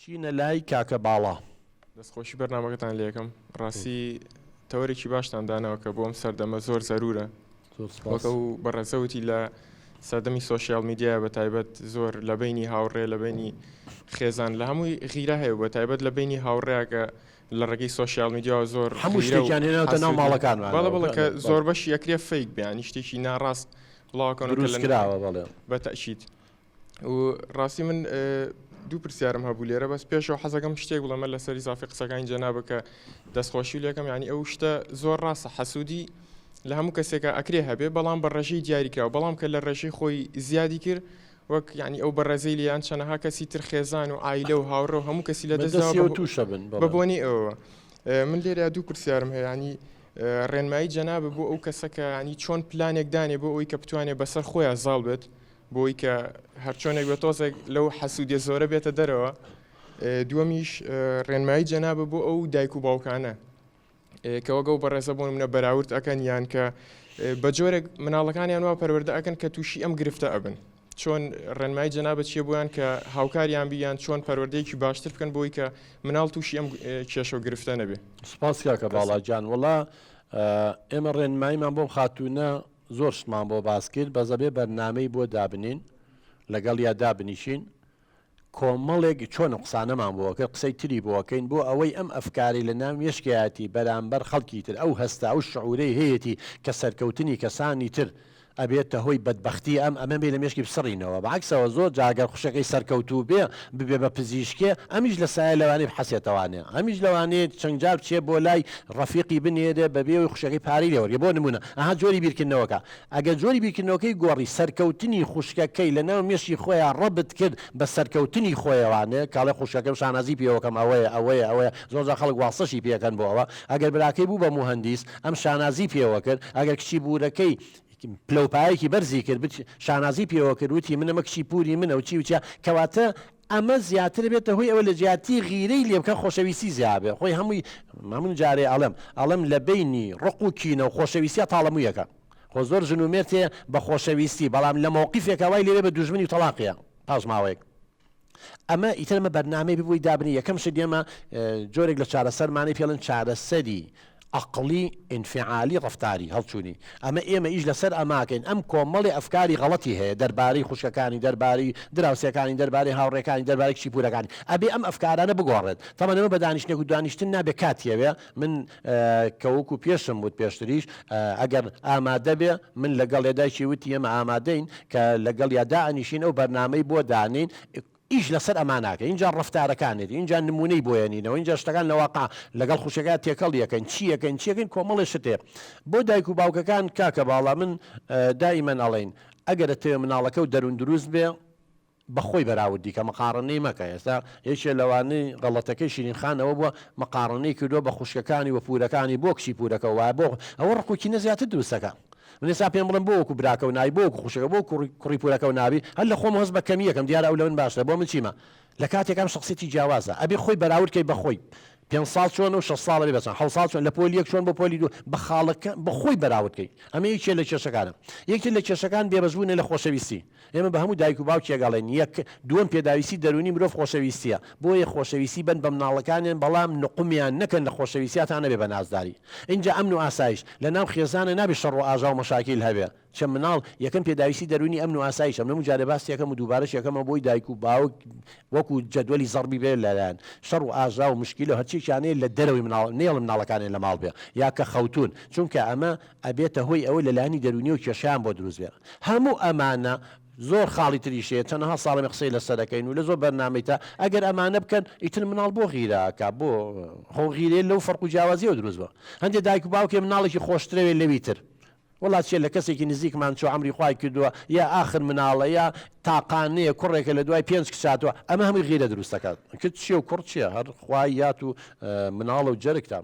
چینە لای کاکە باڵا. دەستخۆشی بەرنامەکەتان لێ یەکەم ڕاستی تەوەرێکی باشتان دانەوە کە بۆم سەردەمە زۆر زەرورە وەکە و بەڕێزەوتی لە سەردەمی سۆشیال میدیای بە تایبەت زۆر لە بینی هاوڕێ لە بینی خێزان لە هەمووی غیرە هەیە بە تایبەت لە بینی هاوڕێکە لە ڕێگەی سۆشیال میدیا زۆر هەموو شتێکیان هێناوەتە ناو ماڵەکان بەڵێ کە زۆر بەشی یەکرێ فەیک بیانی شتێکی ناڕاست بڵاوکەن دروستکراوە بەڵێ بەتەشید و ڕاستی من دوو پرسیارم هەبوو لێرە بەس پێشەوە حەزەکەم شتێک بڵەمە لەسەری زافی قسەکانی جەنابە کە دەستخۆشی لێکم ینی ئەو شتە زۆر ڕاستە حەسوودی لە هەموو کەسێکە ئەکرێ هەبێ بەڵام بە ڕێژەی دیاریکراوە بەڵام کە لە ڕێژەی خۆی زیادی کرد وەک ینی ئەو بەڕێزەی لیان چەنەها کەسی تر خێزان و ئایلە و هاوڕە و هەموو کەسی لە دەستەوە تووشە بن بەبوونی ئەوە من لێرە دوو پرسیارم هەیە ینی ڕێنمایی جەنابە بۆ ئەو کەسەکە ینی چۆن پلانێک دانێ بۆ ئەوی کە بتوانێت بەسەر خۆیان زاڵ بێت بۆی کە هەرچۆنێک بە تۆزێک لەو حەسوودیە زۆرە بێتە دەرەوە دووەمیش ڕێنمایی جەنابە بۆ ئەو دایک و باوکانە کەوەگە و بەڕێزە بۆن منە بەراورد ئەکەن یان کە بە جۆرێک مناڵەکانیان وا پەروەردە ئەکەن کە تووشی ئەم گرفتە ئەبن چۆن ڕێنمایی جەنابەت چیە بۆیان کە هاوکاریان بیان چۆن پەروەردەیەکی باشتر بکەن بۆی کە مناڵ تووشی ئەم کێشە و گرفتە نەبێ. سپاس کاکە باڵاجان وەڵا ئێمە ڕێنماییمان بۆم خاتوونە زۆر شتمان بۆ باس کرد بەزەبێ بەرنامەی بۆ دابنین لەگەڵ یا دابنیشین کۆمەڵێک چۆن قسانەمان بۆکە قسەی تری بۆکەین بۆ ئەوەی ئەم ئەفکاری لە ناو مێشکایەتی بەرامبەر خەڵکی تر ئەو هەستا ئەو شعورەی هەیەی کە سەرکەوتنی کەسانی تر ئەبێتە هۆی بەدبەختی ئەمە بێ لە مێشکی بسڕینەوە بەعکسەوە زۆر جاگەر خوشەکەی سەرکەوتوو بێ ببێ بە پزیشکێ ئەمیش لە سایە لەوانەیە حەسێتەوانێ ئەمیش لەوانێت چەندجار بچێ بۆ لای ڕەفیقی بنێرێ بەبێەوەی خوشەکەی پاری لێوەریە بۆ نمونە ئەها جۆری بیرکردنەوەکە ئەگەر جۆری بیرکردنەوەکەی گۆڕی سەرکەوتنی خوشکەکەی لە ناو مێشی خۆیان ڕەبت کرد بە سەرکەوتنی خۆیەوانێ کاڵێ خوشەکەم شانازی پێوەکەم ئەوەیە زۆر خەڵک واسەشی پێکەن بۆ ئەوە ئەگەر براکەی بوو بە موهەندیس ئەم شانازی پێوە کرد ئەگەر کچی بوورەکەی پلەپایەکی بەرزی کرد شانازی پێوە کرد وتی منە مەکشی پوری منە و چی وچە کەواتە ئەمە زیاتر بێتە هۆی ئەوە لە جیاتی غیرەی لێ بکە خۆشەویستی زیابێ خۆی هەمووی جارێ ئەڵم لە بینی ڕق و کینە و خۆشەویستیە تاڵەمویەکە خۆ زۆر ژنومێرتێ بە خۆشەویستی بەڵام لە مووقیفێکە وای لێرێ بە دوژمنی و تەلاقیە پاش ماوەیەک ئەمە ئیترمە بەرنامەی ببووی دابنی یەکەم شت ئێمە جۆرێک لە چارەسەرمانەی پێڵن چارەسەری عقلی انفعالی ڕفتاری هەڵچوونی ئەمە ئێمە ئیش لەسەر ئەماکەین ئەم کۆمەڵی ئەفکاری غەڵەتی هەیە دەربارەی خوشکەکانی دەربارەی دراوسەکانی دەربارەی هاوڕێکانی دەربارەی کشی پورەکانی ئەبێ ئەم ئەفکارانە بگۆڕێت تەمەنەوە بە دانیشتێک و دانیشتن نابێ کاتیەوێ من کەوەکو پێشم وت پێشتریش ئەگەر ئامادە بێ من لەگەڵ لێدایکی وتی ئێمە ئامادەین کە لەگەڵ یادا ئەنیشین ئەو بەرنامەی بۆ دانین ئیش لەسەر ئەماناکە اینجا ڕفتارەکانێت اینجا نمونەی بۆیانینەوە اینجا شتەکان لەواقع لەگەڵ خوشەکە تێکەڵ یەکەن چیەکەین کۆمەڵی شتێ بۆ دایک و باوکەکان کاکە باڵا من دائیمەن ئەڵێن ئەگەرە تێ مناڵەکە و دەروون دروست بێ بەخۆی بەراوردی کە مەقارنەی مەکە ئێستا یەکێ لەوانەی غەڵەتەکەی شیرینخانەوە بووە مەقارنەی کردووە بە خوشکەکانی و پورەکانی بۆ کشی پورەکە وایە بۆ ئەوە ڕقوکی نەزیاتر دروستەکە من ێستا پێم بڵم بۆ وەکو براکە و نای بۆ وەکو خوشەکە بۆ کوڕی پورەکە و نابی هەر لە خۆم هەست بە کەمیەکەم دیارە ئەو لە من باشە بۆ من چیمە لە کاتێکم شخصیتی جیاوازە ئەبێ خۆی بەراوردکەی بەخۆی 5 ساڵ چۆن و 6 ساڵی بەچەند 7 ساڵ چۆن لە پۆلی یەک چۆن بۆ پۆلی دوو بە خاڵەکە بەخۆی بەراوردکەی ئەمە یەکێ لە کێشەکانە یەکێک لە کێشەکان بێبەزبوونە لە خۆشەویستی ئێمە بە هەموو دایک و باوکی ئەگەڵێن یەک دووەم پێداویستی دەرونی مرۆڤ خۆشەویستیە بۆیە خۆشەویستی بن بە مناڵەکانیان بەڵام نقمیان نەکەن لە خۆشەویستیاتان نەبێ بە نازداری اینجا ئەمن و ئاسایش لە ناو خێزانە نابێ شەڕ و ئاژا و مەشاکیل هەبێ چە مناڵ یەکەم پێداویستی دەرونی ئەمن و ئاسایش ئەمە جارێ باسی یەکەم و دووبارەش یەکەمە بۆی دایک و باوک وەکو جەدوەلی زەڕبی بێ لەلایەن شەڕ و ئاژا و مشکیل و هەرچییانەیە لە دەرەوەی نێڵ مناڵەکانیان لە ماڵ بێ یا کە خەوتون چونکە ئەمە ئەبێتە هۆی ئەوە لەلایانی دەرونی و کێشیان بۆ دروست بێ هەموو ئەمانە زۆر خاڵی تریشەیە چەندەها ساڵی قسەی لەسەرەکەین و لە زۆر بەرنامەی تا ئەگەر ئەمانە بکەن ئیتر مناڵ بۆ غیرەکە بۆ خۆ غیرێ لەو فەرق و جیاوازیەوە دروست بە هەندێک دایک و باوکێ مناڵێکی خۆشترەوێت لەویتر وڵات چێ لە کەسێکی نزیکمان چۆ ئەمری خوای کردووە یا ئاخر مناڵە یا تاقانەیە کوڕێکە لە دوای 5 کچاتوە ئەمە هەمووی غیرە دروستەکات کت چیە و کوڕ چییە هەر خوای یات و مناڵە و جەرگتان